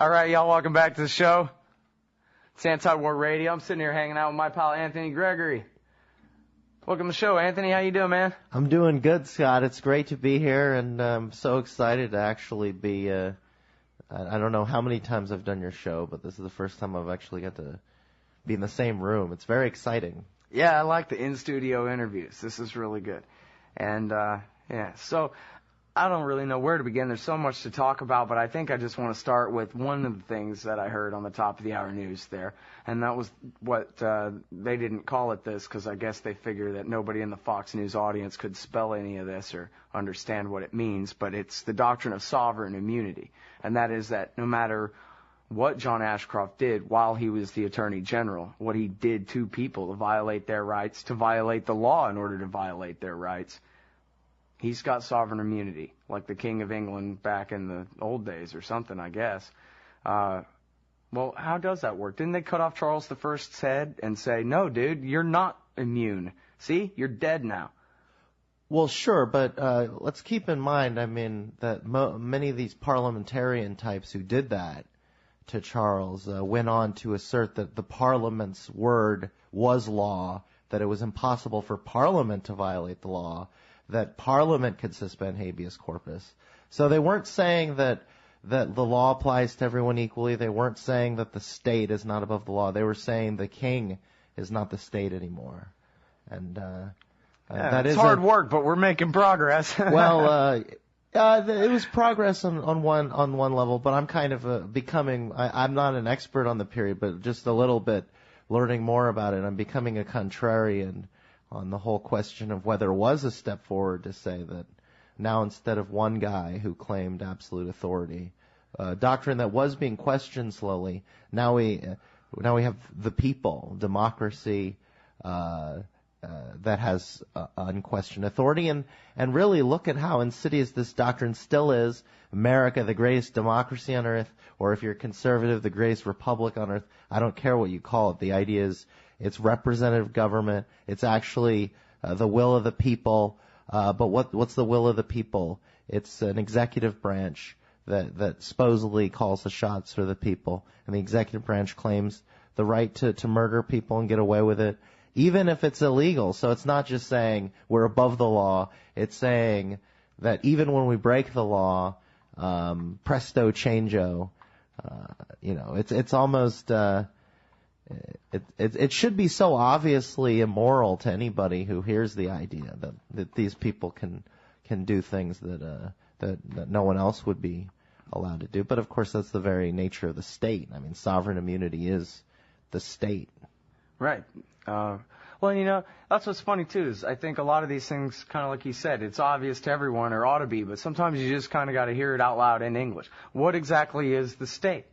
All right, y'all, welcome back to the show. It's Anti-War Radio. I'm sitting here hanging out with my pal Anthony Gregory. Welcome to the show, Anthony. How you doing, man? I'm doing good, Scott. It's great to be here, and I'm so excited to actually be, I don't know how many times I've done your show, but this is the first time I've actually got to be in the same room. It's very exciting. Yeah, I like the in-studio interviews. This is really good. And, so I don't really know where to begin. There's so much to talk about, but I think I just want to start with one of the things that I heard on the top of the hour news there, and that was what they didn't call it this because I guess they figure that nobody in the Fox News audience could spell any of this or understand what it means, but it's the doctrine of sovereign immunity, and that is that no matter what John Ashcroft did while he was the Attorney General, what he did to people to violate their rights, to violate the law in order to violate their rights, he's got sovereign immunity, like the King of England back in the old days or something, I guess. Well, how does that work? Didn't they cut off Charles I's head and say, no, dude, you're not immune. See, you're dead now. Well, sure, but let's keep in mind, that many of these parliamentarian types who did that to Charles went on to assert that the Parliament's word was law, that it was impossible for Parliament to violate the law, that Parliament could suspend habeas corpus. So they weren't saying that the law applies to everyone equally. They weren't saying that the state is not above the law. They were saying the king is not the state anymore. And that is hard work, but we're making progress. Well, it was progress on one level, but I'm kind of becoming. I'm not an expert on the period, but just a little bit learning more about it. I'm becoming a contrarian on the whole question of whether it was a step forward to say that now instead of one guy who claimed absolute authority, a doctrine that was being questioned slowly, now we have the people, democracy, that has unquestioned authority, and really look at how insidious this doctrine still is. America, the greatest democracy on earth, or if you're conservative, the greatest republic on earth. I don't care what you call it. The idea is it's representative government. It's actually the will of the people. But what's the will of the people? It's an executive branch that supposedly calls the shots for the people, and the executive branch claims the right to murder people and get away with it, even if it's illegal. So it's not just saying we're above the law. It's saying that even when we break the law, presto changeo. It's almost. It should be so obviously immoral to anybody who hears the idea that these people can do things that no one else would be allowed to do. But of course, that's the very nature of the state. Sovereign immunity is the state. Right. Well, that's what's funny too, is I think a lot of these things, kind of like you said, it's obvious to everyone or ought to be, but sometimes you just kind of got to hear it out loud in English. What exactly is the state?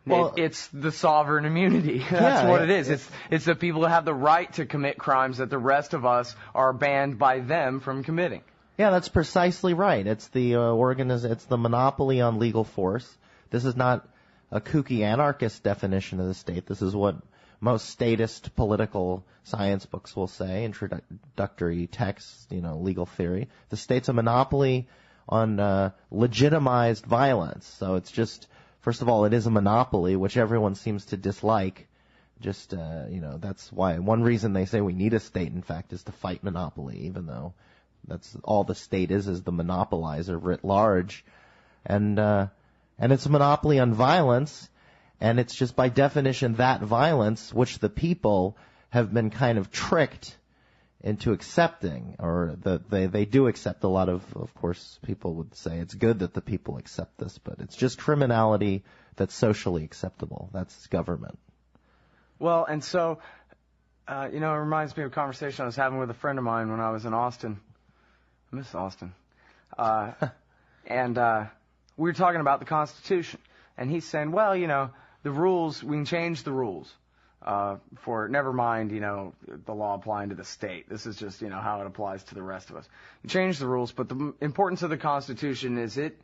Well, it's the sovereign immunity. That's what it is. It's the people who have the right to commit crimes that the rest of us are banned by them from committing. Yeah, that's precisely right. It's the it's the monopoly on legal force. This is not a kooky anarchist definition of the state. This is what most statist political science books will say, introductory texts, legal theory. The state's a monopoly on legitimized violence. So it's just, first of all, it is a monopoly, which everyone seems to dislike. Just, that's why one reason they say we need a state, in fact, is to fight monopoly, even though that's all the state is the monopolizer writ large. And it's a monopoly on violence. And it's just by definition that violence, which the people have been kind of tricked into accepting, or they do accept a lot of course, people would say it's good that the people accept this, but it's just criminality that's socially acceptable. That's government. Well, and so, it reminds me of a conversation I was having with a friend of mine when I was in Austin. I miss Austin. And we were talking about the Constitution. And he's saying, well, the rules, we can change the rules for, never mind, the law applying to the state. This is just, how it applies to the rest of us. You change the rules, but the importance of the Constitution is it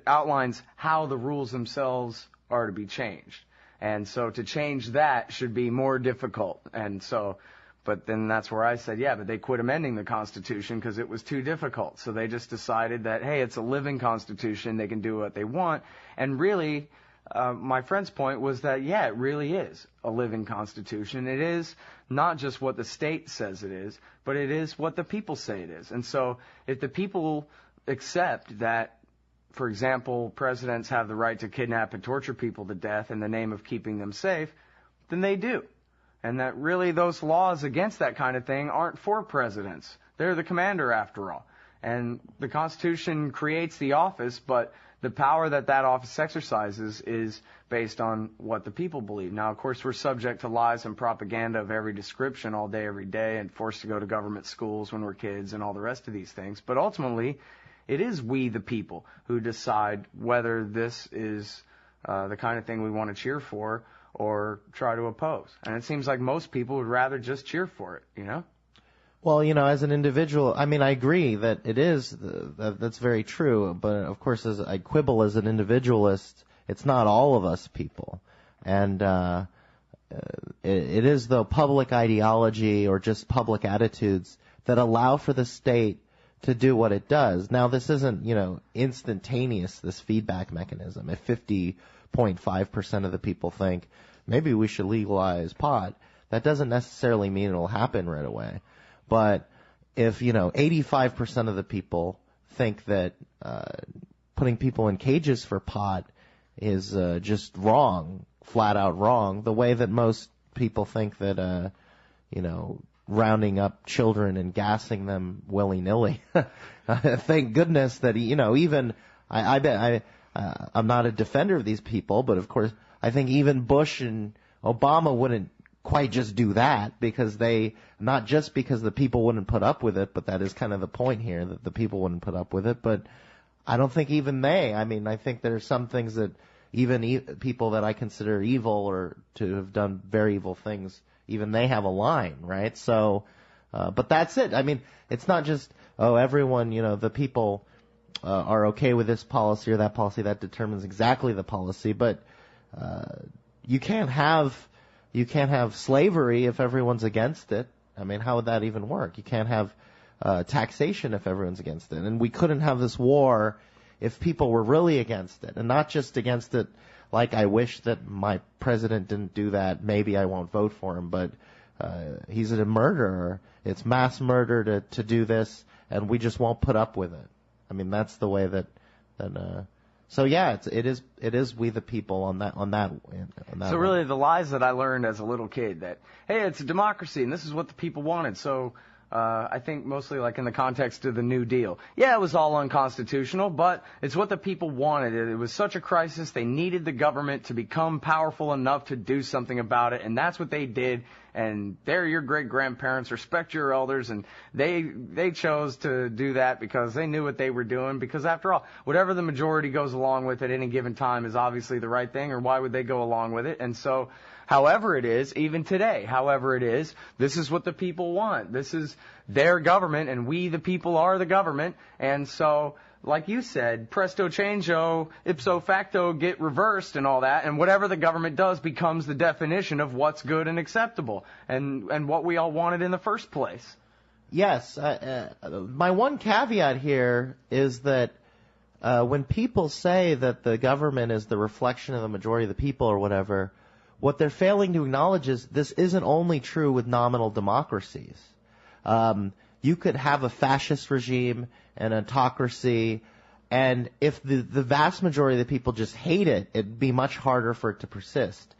outlines how the rules themselves are to be changed. And so to change that should be more difficult. And so But then that's where I said, yeah, but they quit amending the Constitution because it was too difficult. So they just decided that, hey, it's a living Constitution. They can do what they want. And really, my friend's point was that, yeah, it really is a living Constitution. It is not just what the state says it is, but it is what the people say it is. And so if the people accept that, for example, presidents have the right to kidnap and torture people to death in the name of keeping them safe, then they do. And that really those laws against that kind of thing aren't for presidents. They're the commander, after all. And the Constitution creates the office, but the power that office exercises is based on what the people believe. Now, of course, we're subject to lies and propaganda of every description all day, every day, and forced to go to government schools when we're kids and all the rest of these things. But ultimately, it is we, the people, who decide whether this is the kind of thing we want to cheer for or try to oppose. And it seems like most people would rather just cheer for it, you know? Well, as an individual, I mean, I agree that it is, that's very true, but of course, as I quibble as an individualist, it's not all of us people. And it is the public ideology or just public attitudes that allow for the state to do what it does. Now, this isn't, instantaneous, this feedback mechanism. If 50.5% of the people think, maybe we should legalize pot, that doesn't necessarily mean it'll happen right away. But if, 85% of the people think that putting people in cages for pot is just wrong, flat out wrong, the way that most people think that, rounding up children and gassing them willy-nilly. Thank goodness that, even, I'm not a defender of these people, but of course, I think even Bush and Obama wouldn't quite just do that because not just because the people wouldn't put up with it, but that is kind of the point here, that the people wouldn't put up with it. But I don't think even I think there are some things that even people that I consider evil or to have done very evil things, even they have a line, right? So, but that's it. I mean, it's not just, everyone, the people are okay with this policy or that policy, that determines exactly the policy, but you can't have slavery if everyone's against it. I mean, how would that even work? You can't have taxation if everyone's against it. And we couldn't have this war if people were really against it, and not just against it like I wish that my president didn't do that, maybe I won't vote for him, but he's a murderer. It's mass murder to do this, and we just won't put up with it. I mean, that's the way that so yeah, it is we the people on that. So really, the lies that I learned as a little kid that, hey, it's a democracy and this is what the people wanted. So I think mostly like in the context of the New Deal. Yeah, it was all unconstitutional, but it's what the people wanted. It was such a crisis. They needed the government to become powerful enough to do something about it, and that's what they did. And they're your great-grandparents. Respect your elders. And they chose to do that because they knew what they were doing. Because after all, whatever the majority goes along with at any given time is obviously the right thing, or why would they go along with it? And so, however it is, even today, this is what the people want. This is their government, and we, the people, are the government. And so, like you said, presto changeo, ipso facto, get reversed and all that, and whatever the government does becomes the definition of what's good and acceptable, and what we all wanted in the first place. Yes. My one caveat here is that when people say that the government is the reflection of the majority of the people or whatever, what they're failing to acknowledge is this isn't only true with nominal democracies. You could have a fascist regime, an autocracy, and if the vast majority of the people just hate it, it'd be much harder for it to persist.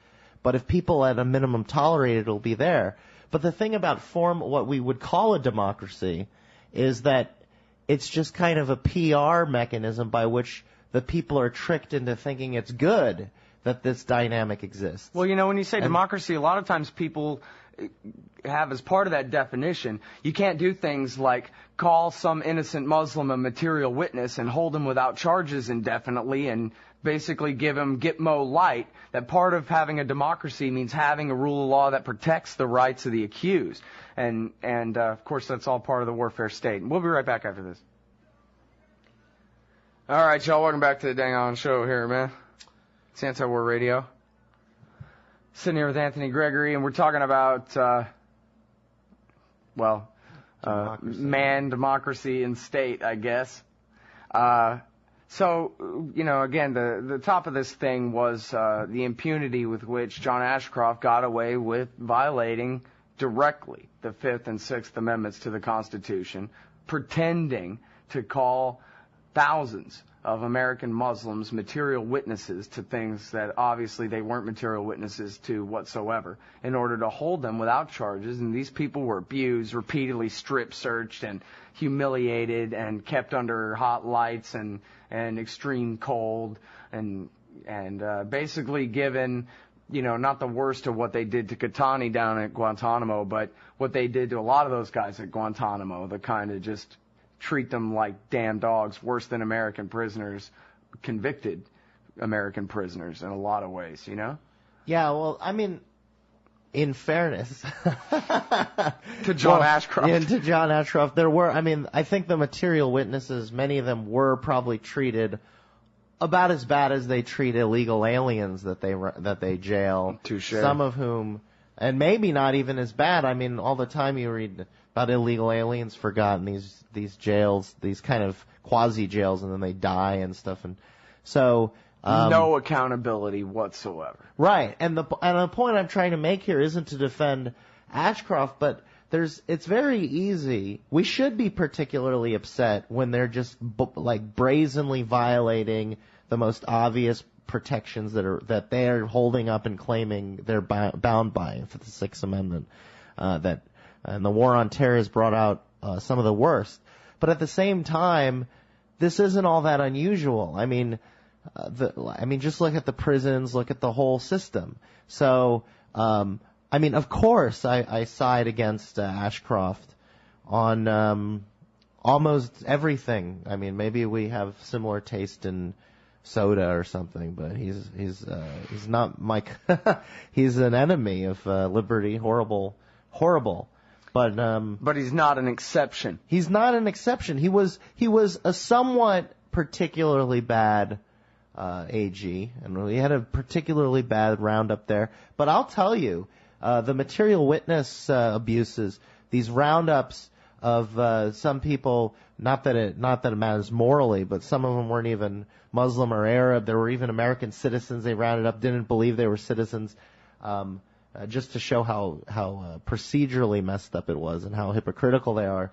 But if people at a minimum tolerate it, it'll be there. But the thing about what we would call a democracy is that it's just kind of a PR mechanism by which the people are tricked into thinking it's good that this dynamic exists. Well, when you say democracy, a lot of times people have as part of that definition, you can't do things like call some innocent Muslim a material witness and hold him without charges indefinitely and basically give him Gitmo light. That part of having a democracy means having a rule of law that protects the rights of the accused. And of course, that's all part of the warfare state. We'll be right back after this. All right, y'all, welcome back to the Dang On Show here, man. It's Anti-War Radio. Sitting here with Anthony Gregory, and we're talking about man, democracy, and state, I guess. So, again, the top of this thing was the impunity with which John Ashcroft got away with violating directly the Fifth and Sixth Amendments to the Constitution, pretending to call thousands of American Muslims material witnesses to things that obviously they weren't material witnesses to whatsoever, in order to hold them without charges. And these people were abused, repeatedly strip searched and humiliated and kept under hot lights and extreme cold and basically given, not the worst of what they did to Katani down at Guantanamo, but what they did to a lot of those guys at Guantanamo, the kind of just treat them like damn dogs, worse than American prisoners, convicted American prisoners in a lot of ways, Yeah, well, I mean, in fairness to John Ashcroft. Yeah, to John Ashcroft, there were, I think the material witnesses, many of them were probably treated about as bad as they treat illegal aliens that they jail. Touche. Some of whom, and maybe not even as bad. All the time you read about illegal aliens forgotten these jails, these kind of quasi jails, and then they die and stuff, and so. No accountability whatsoever. Right, and the point I'm trying to make here isn't to defend Ashcroft, but it's very easy. We should be particularly upset when they're just brazenly violating the most obvious protections that they are holding up and claiming they're bound by for the Sixth Amendment. And the war on terror has brought out some of the worst. But at the same time, this isn't all that unusual. Just look at the prisons, look at the whole system. So, of course, I side against Ashcroft on almost everything. Maybe we have similar taste in soda or something, but he's not my. He's an enemy of liberty. Horrible. But he's not an exception. He's not an exception. He was a somewhat particularly bad AG, and we had a particularly bad roundup there. But I'll tell you, the material witness abuses, these roundups of some people, not that it matters morally, but some of them weren't even Muslim or Arab. There were even American citizens they rounded up, didn't believe they were citizens, just to show how procedurally messed up it was and how hypocritical they are.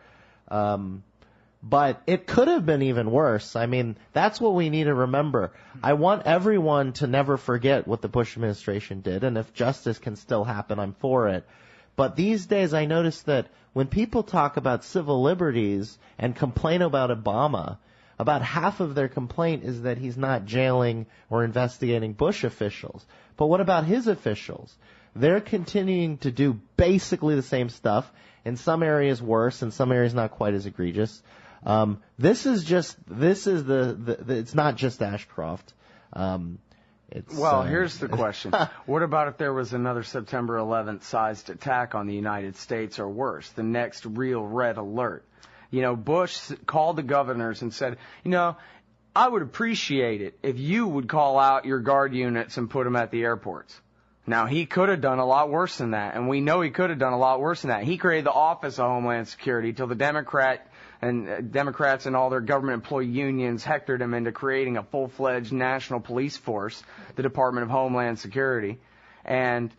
But it could have been even worse. That's what we need to remember. I want everyone to never forget what the Bush administration did, and if justice can still happen, I'm for it. But these days I notice that when people talk about civil liberties and complain about Obama, about half of their complaint is that he's not jailing or investigating Bush officials. But what about his officials? They're continuing to do basically the same stuff, in some areas worse, in some areas not quite as egregious. It's not just Ashcroft. Here's the question. What about if there was another September 11th sized attack on the United States, or worse, the next real red alert? Bush called the governors and said, I would appreciate it if you would call out your guard units and put them at the airports. Now, he could have done a lot worse than that, and we know he could have done a lot worse than that. He created the Office of Homeland Security till the Democrats and all their government employee unions hectored him into creating a full-fledged national police force, the Department of Homeland Security. And,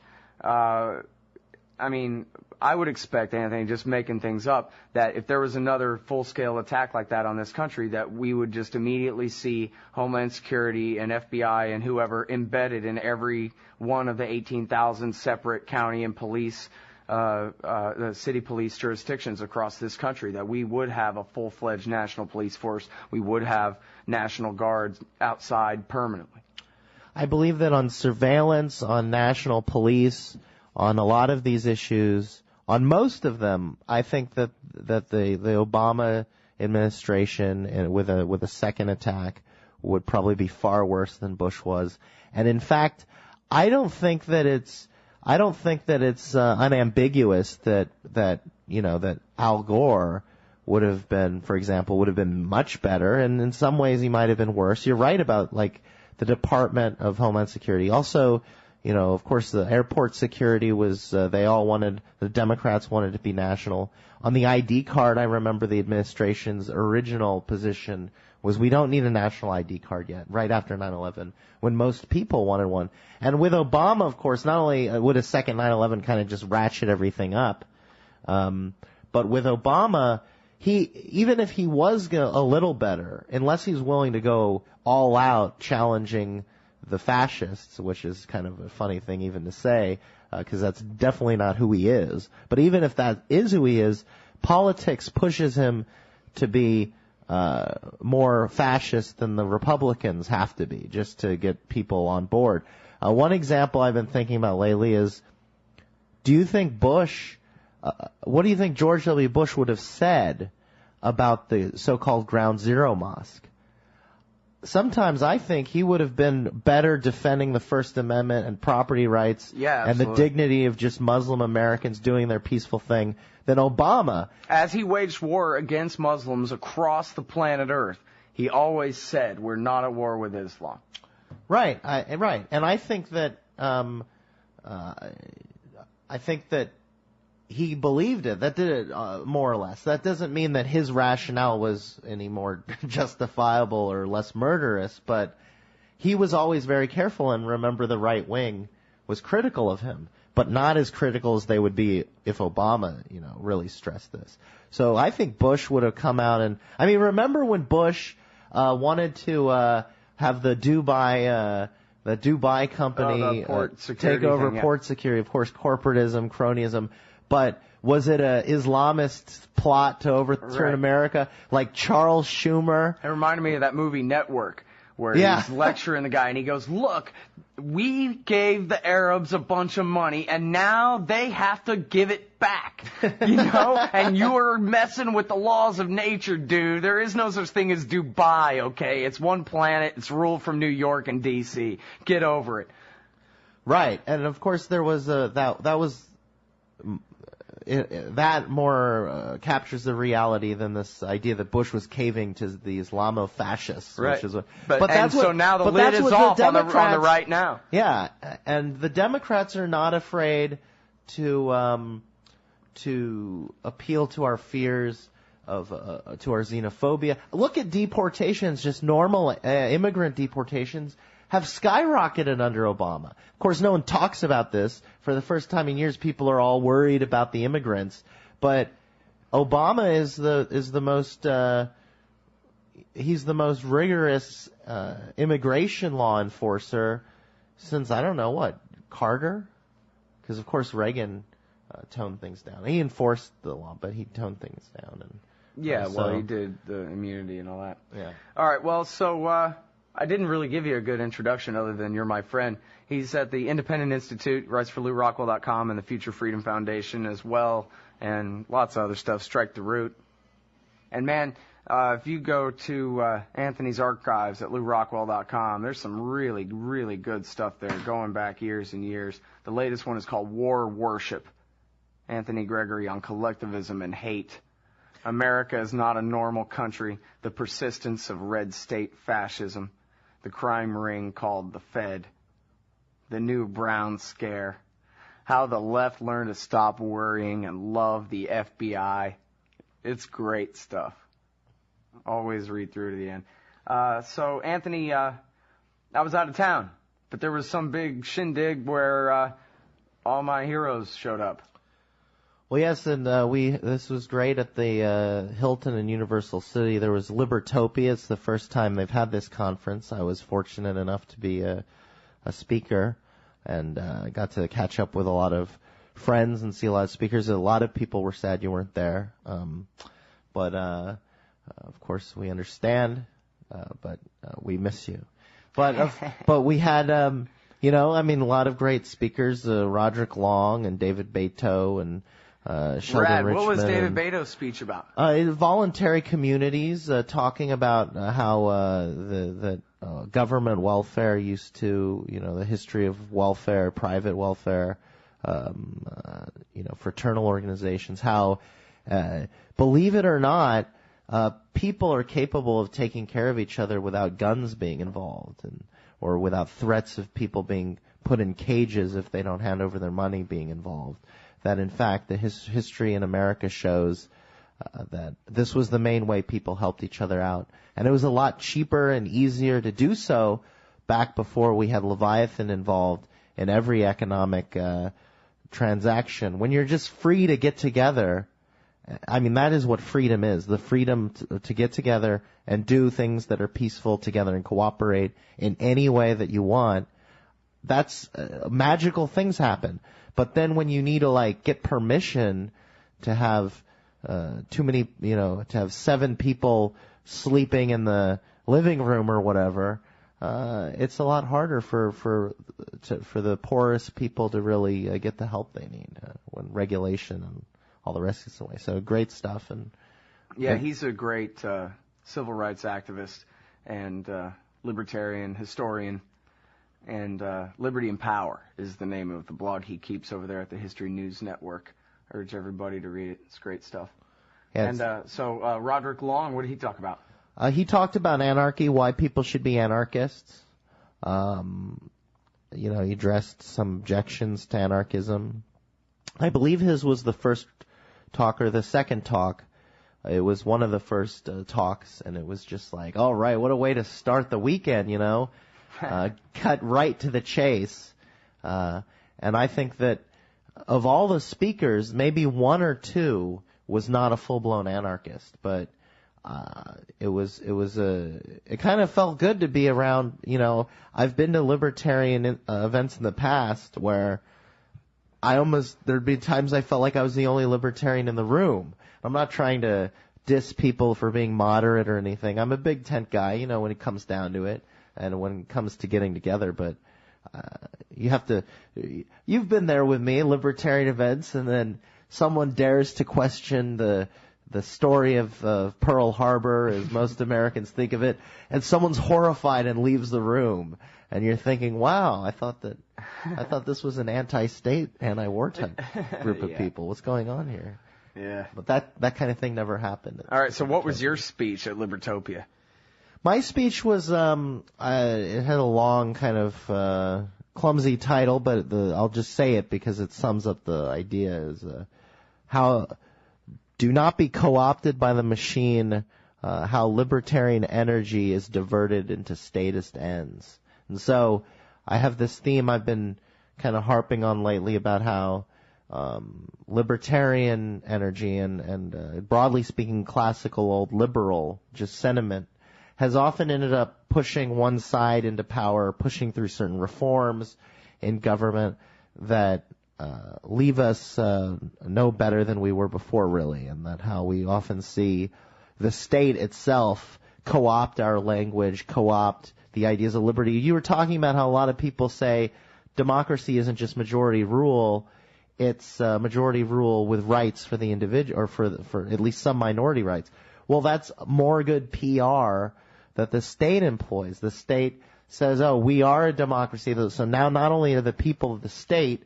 I would expect, Anthony, just making things up, that if there was another full-scale attack like that on this country, that we would just immediately see Homeland Security and FBI and whoever embedded in every one of the 18,000 separate county and police the city police jurisdictions across this country, that we would have a full-fledged national police force. We would have National Guards outside permanently. I believe that on surveillance, on national police, on a lot of these issues, on most of them, I think that the Obama administration, and with a second attack, would probably be far worse than Bush was. And in fact, I don't think that it's unambiguous that Al Gore would have been much better, and in some ways he might have been worse. You're right about the Department of Homeland Security. Also, Of course, the airport security was, the Democrats wanted to be national. On the ID card, I remember the administration's original position was we don't need a national ID card yet, right after 9/11, when most people wanted one. And with Obama, of course, not only would a second 9/11 kind of just ratchet everything up, but with Obama, even if he was a little better, unless he's willing to go all out challenging the fascists, which is kind of a funny thing even to say, because that's definitely not who he is. But even if that is who he is, politics pushes him to be more fascist than the Republicans have to be, just to get people on board. One example I've been thinking about lately is, do you think what do you think George W. Bush would have said about the so-called Ground Zero Mosque? Sometimes I think he would have been better defending the First Amendment and property rights and the dignity of just Muslim Americans doing their peaceful thing than Obama. As he waged war against Muslims across the planet Earth, he always said, we're not at war with Islam. Right, right. And I think that he believed it. That did it, more or less. That doesn't mean that his rationale was any more justifiable or less murderous, but he was always very careful, and remember the right wing was critical of him, but not as critical as they would be if Obama, really stressed this. So I think Bush would have come out and, remember when Bush wanted to have the Dubai company take over port security, of course, corporatism, cronyism. But was it a Islamist plot to overturn America, like Charles Schumer? It reminded me of that movie Network, where he's lecturing the guy, and he goes, look, we gave the Arabs a bunch of money, and now they have to give it back, and you are messing with the laws of nature, dude. There is no such thing as Dubai, okay? It's one planet. It's ruled from New York and D.C. Get over it. Right, and of course there was that more captures the reality than this idea that Bush was caving to the Islamo-fascists. Right. Which is so now the lid is off on the right now. Yeah, and the Democrats are not afraid to appeal to our fears to our xenophobia. Look at deportations, just normal immigrant deportations have skyrocketed under Obama. Of course, no one talks about this. For the first time in years, people are all worried about the immigrants. But Obama is the most rigorous immigration law enforcer since, I don't know what, Carter? Because, of course, Reagan toned things down. He enforced the law, but he toned things down. And he did the immunity and all that. Yeah. All right, well, so I didn't really give you a good introduction other than you're my friend. He's at the Independent Institute, writes for LouRockwell.com and the Future Freedom Foundation as well, and lots of other stuff, Strike the Root. And, man, if you go to Anthony's archives at LouRockwell.com, there's some really, really good stuff there going back years and years. The latest one is called War Worship. Anthony Gregory on collectivism and hate. America is not a normal country. The persistence of red state fascism. The crime ring called the Fed. The new Brown scare. How the left learned to stop worrying and love the FBI. It's great stuff. Always read through to the end. So, Anthony, I was out of town, but there was some big shindig where all my heroes showed up. Well, yes, and this was great at the Hilton in Universal City. There was Libertopia. It's the first time they've had this conference. I was fortunate enough to be a speaker, and I got to catch up with a lot of friends and see a lot of speakers. A lot of people were sad you weren't there, but of course we understand, but we miss you. But we had a lot of great speakers, Roderick Long and David Beto and Sheldon Rad. Richmond. What was David Beto's speech about? Voluntary communities, talking about how the government welfare used to, the history of welfare, private welfare, fraternal organizations, how, believe it or not, people are capable of taking care of each other without guns being involved or without threats of people being put in cages if they don't hand over their money being involved. That in fact the history in America shows that this was the main way people helped each other out. And it was a lot cheaper and easier to do so back before we had Leviathan involved in every economic transaction. When you're just free to get together, I mean, that is what freedom is, the freedom to get together and do things that are peaceful together and cooperate in any way that you want. That's magical things happen. But then when you need to, like, get permission to have too many, to have 7 people sleeping in the living room or whatever, it's a lot harder for the poorest people to really get the help they need when regulation and all the rest gets away. So great stuff. And yeah, he's a great civil rights activist and libertarian historian. And Liberty and Power is the name of the blog he keeps over there at the History News Network. I urge everybody to read it. It's great stuff. Yeah, and so Roderick Long, what did he talk about? He talked about anarchy, why people should be anarchists. He addressed some objections to anarchism. I believe his was the first talk or the second talk. It was one of the first talks, and it was just like, all right, what a way to start the weekend, cut right to the chase. And I think that of all the speakers, maybe 1 or 2 was not a full-blown anarchist, but it kind of felt good to be around. I've been to libertarian events in the past where there'd be times I felt like I was the only libertarian in the room. I'm not trying to diss people for being moderate or anything. I'm a big tent guy, when it comes down to it. And when it comes to getting together, but you've been there with me, libertarian events, and then someone dares to question the story of Pearl Harbor, as most Americans think of it, and someone's horrified and leaves the room, and you're thinking, wow, I thought this was an anti-state, anti-war type group of people. What's going on here? Yeah. But that kind of thing never happened. All right, so what was your speech at Libertopia? My speech was, it had a long kind of clumsy title, but I'll just say it because it sums up the idea, is how do not be co-opted by the machine, how libertarian energy is diverted into statist ends. And so I have this theme I've been kind of harping on lately about how libertarian energy and broadly speaking classical old liberal just sentiment has often ended up pushing one side into power, pushing through certain reforms in government that leave us no better than we were before, really, and that how we often see the state itself co-opt our language, co-opt the ideas of liberty. You were talking about how a lot of people say democracy isn't just majority rule, it's majority rule with rights for the individual, or for at least some minority rights. Well, that's more good PR that the state employs. The state says, oh, we are a democracy, so now not only are the people of the state,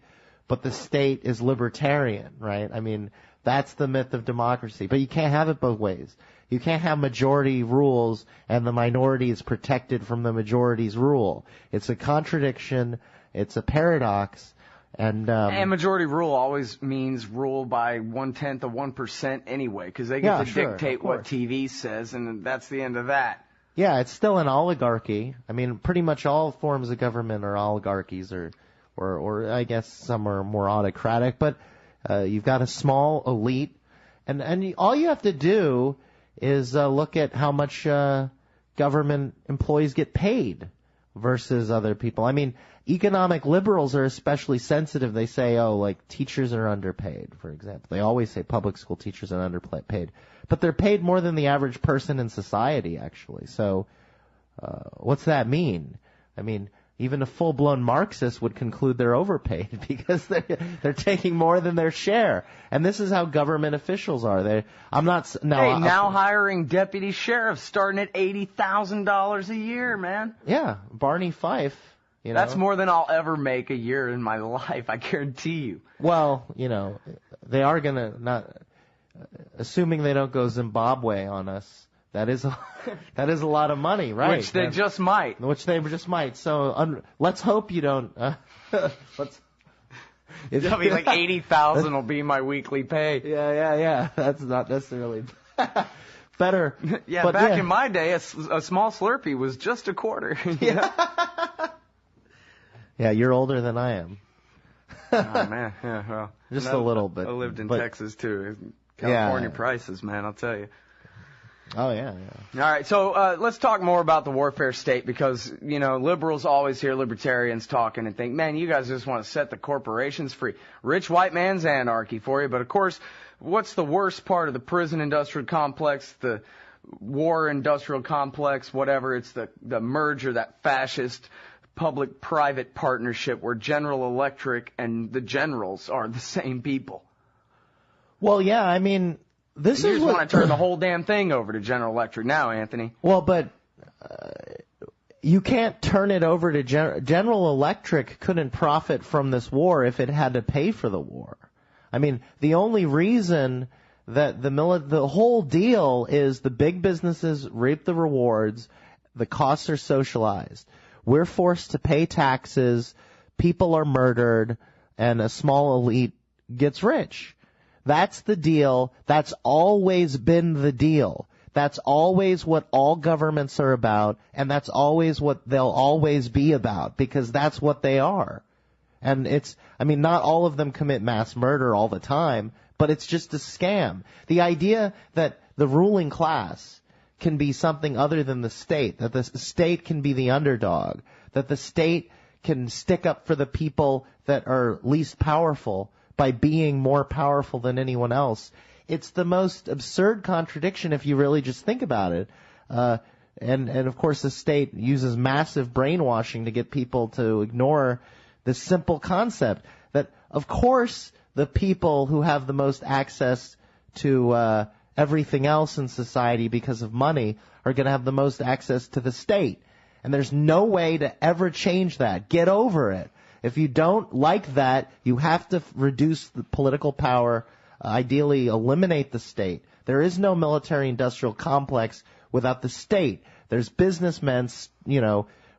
but the state is libertarian, right? I mean, that's the myth of democracy. But you can't have it both ways. You can't have majority rules and the minority is protected from the majority's rule. It's a contradiction. It's a paradox. And majority rule always means rule by 1/10 of 1% anyway, because they get to dictate what TV says, and that's the end of that. Yeah, it's still an oligarchy. I mean, pretty much all forms of government are oligarchies, or I guess some are more autocratic. But you've got a small elite, and all you have to do is look at how much government employees get paid versus other people. I mean, economic liberals are especially sensitive. They say, like teachers are underpaid, for example. They always say public school teachers are underpaid. But they're paid more than the average person in society, actually. So what's that mean? I mean, even a full-blown Marxist would conclude they're overpaid because they're taking more than their share. And this is how government officials are. Now hiring deputy sheriffs starting at $80,000 a year, man. Yeah, Barney Fife. That's more than I'll ever make a year in my life, I guarantee you. Well, they are going to, not assuming they don't go Zimbabwe on us, That is a lot of money, right? Which they just might. So let's hope you don't. It'll be like 80,000 will be my weekly pay. Yeah. That's not necessarily better. Yeah, but back in my day, a small Slurpee was just a quarter. Yeah. Yeah, you're older than I am. Oh man, yeah, well, just a little bit. I lived in Texas too. California prices, man, I'll tell you. Oh yeah. All right, so let's talk more about the warfare state because liberals always hear libertarians talking and think, man, you guys just want to set the corporations free. Rich white man's anarchy for you, but of course, what's the worst part of the prison industrial complex, the war industrial complex, whatever? It's the merger, that fascist public-private partnership where General Electric and the generals are the same people. Well, yeah, I mean, you just want to turn the whole damn thing over to General Electric now, Anthony. Well, but you can't turn it over to General Electric. Couldn't profit from this war if it had to pay for the war. I mean, the only reason that the whole deal is the big businesses reap the rewards, the costs are socialized. We're forced to pay taxes, people are murdered, and a small elite gets rich. That's the deal. That's always been the deal. That's always what all governments are about, and that's always what they'll always be about, because that's what they are. And not all of them commit mass murder all the time, but it's just a scam. The idea that the ruling class can be something other than the state, that the state can be the underdog, that the state can stick up for the people that are least powerful by being more powerful than anyone else. It's the most absurd contradiction if you really just think about it. And of course the state uses massive brainwashing to get people to ignore this simple concept that, of course, the people who have the most access to everything else in society because of money are going to have the most access to the state. And there's no way to ever change that. Get over it. If you don't like that, you have to reduce the political power, ideally eliminate the state. There is no military-industrial complex without the state. There's businessmen,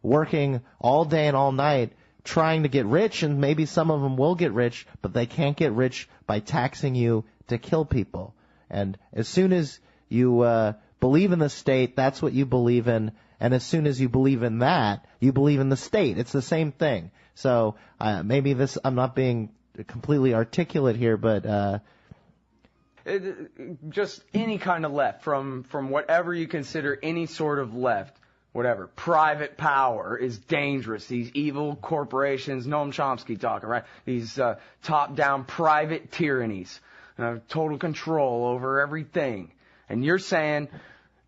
working all day and all night trying to get rich, and maybe some of them will get rich, but they can't get rich by taxing you to kill people. And as soon as you believe in the state, that's what you believe in. And as soon as you believe in that, you believe in the state. It's the same thing. So maybe I'm not being completely articulate here, but just any kind of left, from whatever you consider any sort of left, whatever. Private power is dangerous. These evil corporations, Noam Chomsky talking, right? These top-down private tyrannies, total control over everything. And you're saying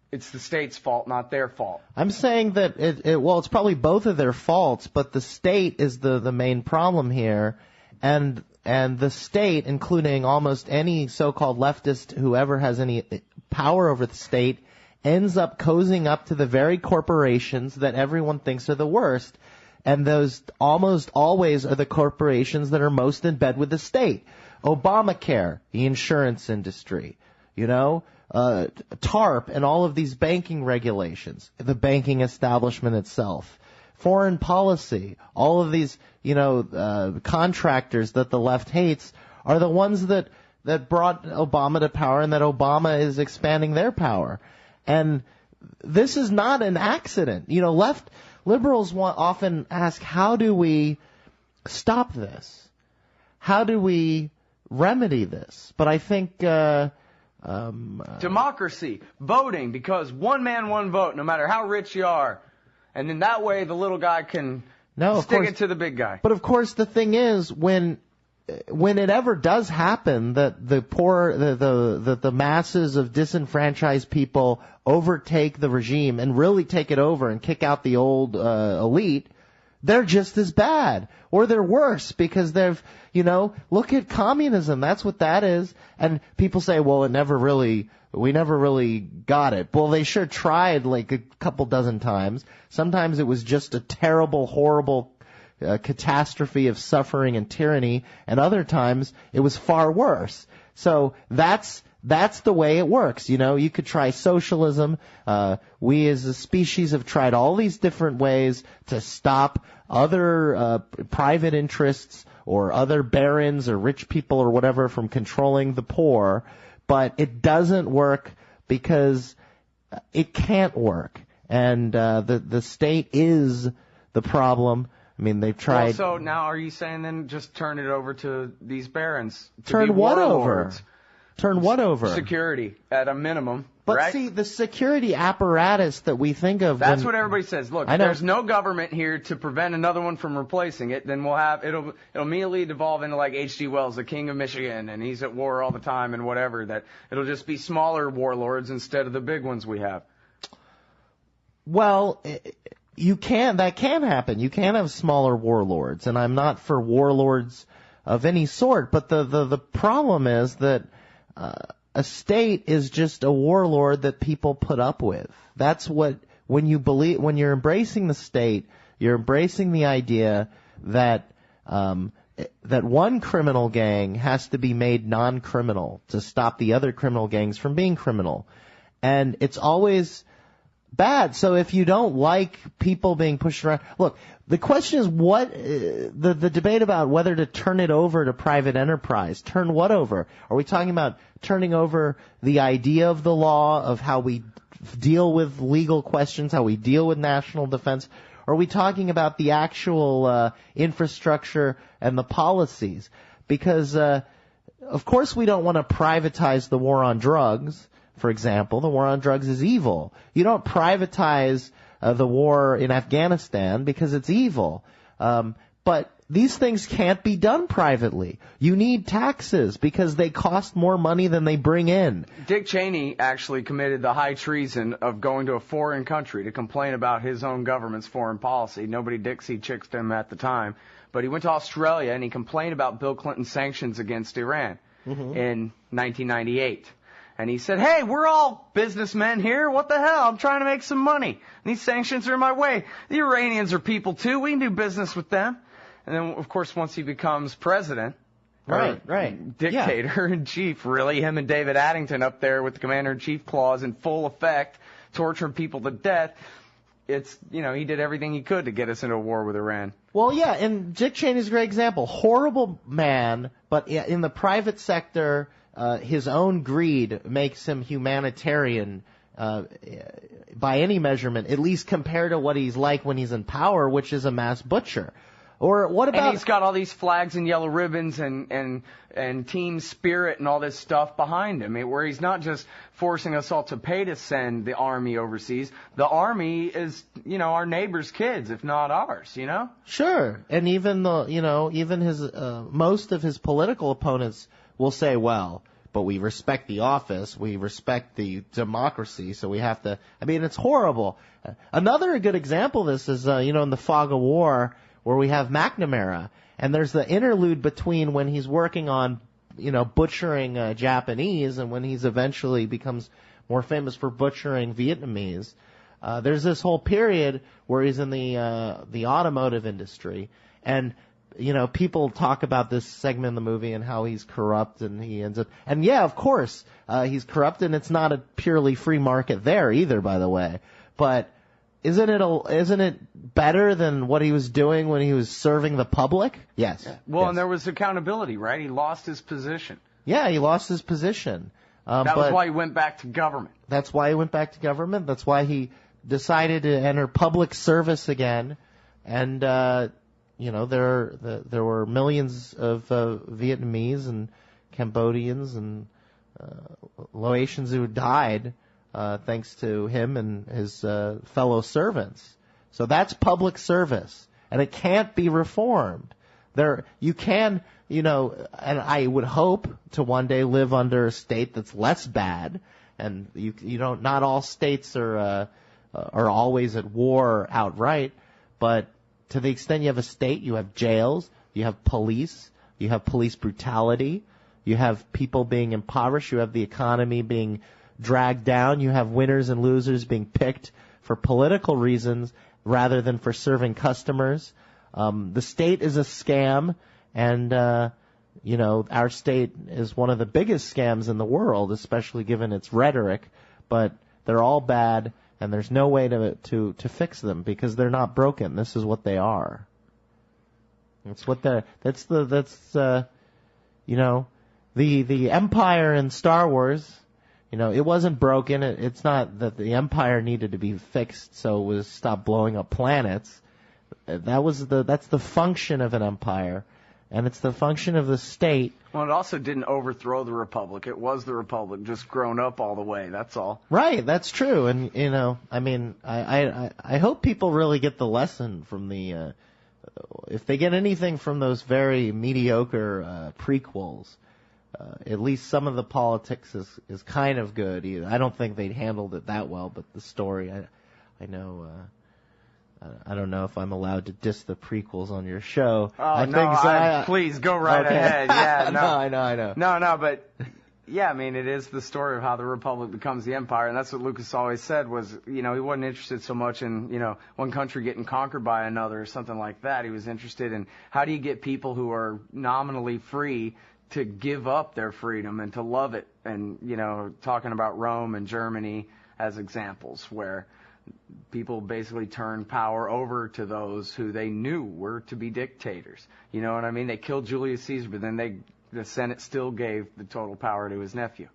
it's the state's fault, not their fault. I'm saying that it's probably both of their faults, but the state is the main problem here, and the state, including almost any so-called leftist who ever has any power over the state, ends up cozying up to the very corporations that everyone thinks are the worst, and those almost always are the corporations that are most in bed with the state. Obamacare, the insurance industry, TARP and all of these banking regulations, the banking establishment itself, foreign policy, all of these, contractors that the left hates are the ones that brought Obama to power and that Obama is expanding their power. And this is not an accident. Liberals often ask, how do we stop this? How do we remedy this? But I think democracy, voting, because one man, one vote, no matter how rich you are. And then that way the little guy can stick it to the big guy. But of course the thing is, when it ever does happen that the poor, the masses of disenfranchised people overtake the regime and really take it over and kick out the old elite, they're just as bad, or they're worse, because they've, look at communism. That's what that is. And people say, well, we never really got it. Well, they sure tried like a couple dozen times. Sometimes it was just a terrible, horrible catastrophe of suffering and tyranny, and other times it was far worse. So that's that's the way it works. You could try socialism. We as a species have tried all these different ways to stop other private interests or other barons or rich people or whatever from controlling the poor, but it doesn't work because it can't work. And the state is the problem. I mean, they've tried. Well, so now are you saying then just turn it over to these barons? Turn what over? Turn what over? Security, at a minimum. But right? see, the security apparatus that we think of. That's what everybody says. Look, if there's no government here to prevent another one from replacing it, then it'll immediately devolve into like H.G. Wells, the King of Michigan, and he's at war all the time and whatever. That it'll just be smaller warlords instead of the big ones we have. Well, that can happen. You can have smaller warlords, and I'm not for warlords of any sort. But the problem is that a state is just a warlord that people put up with. That's when you're embracing the state, you're embracing the idea that one criminal gang has to be made non-criminal to stop the other criminal gangs from being criminal. And it's always bad. So if you don't like people being pushed around, look, the question is what the debate about whether to turn it over to private enterprise. Turn what over? Are we talking about turning over the idea of the law, of how we deal with legal questions, how we deal with national defense? Or are we talking about the actual infrastructure and the policies? Because of course we don't want to privatize the war on drugs. For example, the war on drugs is evil. You don't privatize the war in Afghanistan because it's evil. But these things can't be done privately. You need taxes because they cost more money than they bring in. Dick Cheney actually committed the high treason of going to a foreign country to complain about his own government's foreign policy. Nobody Dixie-chicked him at the time. But he went to Australia and he complained about Bill Clinton's sanctions against Iran in 1998. And he said, hey, we're all businessmen here. What the hell? I'm trying to make some money. And these sanctions are in my way. The Iranians are people, too. We can do business with them. And then, of course, once he becomes president, dictator-in-chief, really, him and David Addington up there with the commander-in-chief clause in full effect, torturing people to death, he did everything he could to get us into a war with Iran. Well, yeah, and Dick Cheney's a great example. Horrible man, but in the private sector, his own greed makes him humanitarian by any measurement, at least compared to what he's like when he's in power, which is a mass butcher. Or what about? And he's got all these flags and yellow ribbons and team spirit and all this stuff behind him, where he's not just forcing us all to pay to send the army overseas. The army is, our neighbors' kids, if not ours, Sure. And even even his most of his political opponents will say, well, but we respect the office, we respect the democracy, so we have to. It's horrible. Another good example of this is, in the fog of war, where we have McNamara, and there's the interlude between when he's working on, butchering Japanese and when he's eventually becomes more famous for butchering Vietnamese. There's this whole period where he's in the automotive industry, and people talk about this segment in the movie and how he's corrupt and he ends up, and yeah, of course, he's corrupt, and it's not a purely free market there either, by the way, but isn't it better than what he was doing when he was serving the public? Yes. Well, yes. And there was accountability, right? He lost his position. Yeah, he lost his position. That was why he went back to government. That's why he went back to government. That's why he decided to enter public service again. And, there were millions of Vietnamese and Cambodians and Laotians who died thanks to him and his fellow servants. So that's public service, and it can't be reformed. You can, and I would hope to one day live under a state that's less bad, and not all states are always at war outright, but to the extent you have a state, you have jails, you have police brutality, you have people being impoverished, you have the economy being dragged down, you have winners and losers being picked for political reasons rather than for serving customers. The state is a scam, and our state is one of the biggest scams in the world, especially given its rhetoric, but they're all bad, and there's no way to fix them because they're not broken. This is what they are. The Empire in Star Wars, it wasn't broken. It's not that the Empire needed to be fixed so it was stop blowing up planets. That's the function of an empire, and it's the function of the state. Well, it also didn't overthrow the Republic. It was the Republic, just grown up all the way. That's all. Right, that's true. And I hope people really get the lesson from the. If they get anything from those very mediocre prequels, at least some of the politics is kind of good. I don't think they handled it that well, but the story, I know. I don't know if I'm allowed to diss the prequels on your show. Oh, please go right ahead. Yeah, no, I know. No, but yeah, I mean, it is the story of how the Republic becomes the Empire, and that's what Lucas always said was, he wasn't interested so much in, one country getting conquered by another or something like that. He was interested in how do you get people who are nominally free to give up their freedom and to love it, and, talking about Rome and Germany as examples where people basically turned power over to those who they knew were to be dictators. You know what I mean? They killed Julius Caesar, but then the Senate still gave the total power to his nephew.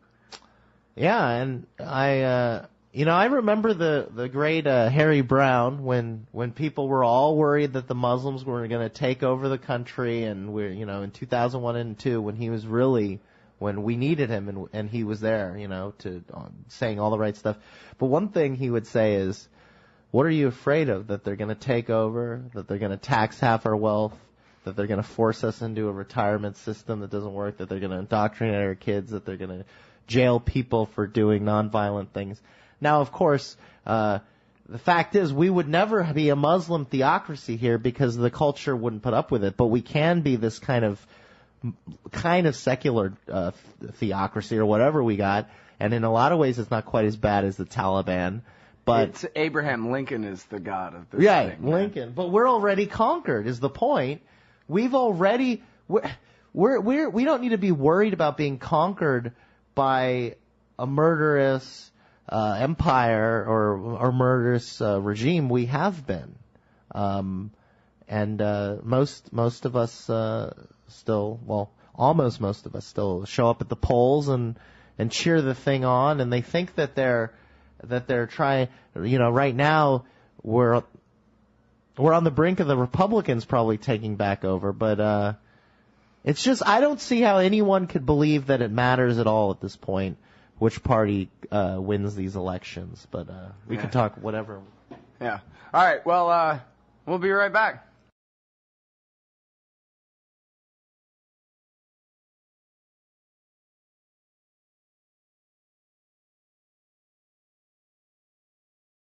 Yeah, and I remember the great Harry Brown when people were all worried that the Muslims were going to take over the country, and in 2001 and 2002 when we needed him and he was there, saying all the right stuff. But one thing he would say is, what are you afraid of? That they're going to take over, that they're going to tax half our wealth, that they're going to force us into a retirement system that doesn't work, that they're going to indoctrinate our kids, that they're going to jail people for doing nonviolent things. Now, of course, the fact is we would never be a Muslim theocracy here because the culture wouldn't put up with it, but we can be this kind of secular theocracy or whatever we got, and in a lot of ways it's not quite as bad as the Taliban. But it's Abraham Lincoln is the god of this thing. Lincoln. But we're already conquered is the point. We've already we don't need to be worried about being conquered by a murderous empire or murderous regime. We have been, and most of us almost most of us still show up at the polls and cheer the thing on, and they think that they're trying. Right now we're on the brink of the Republicans probably taking back over, but it's just I don't see how anyone could believe that it matters at all at this point which party wins these elections. But we can talk whatever. Yeah. All right. Well, we'll be right back.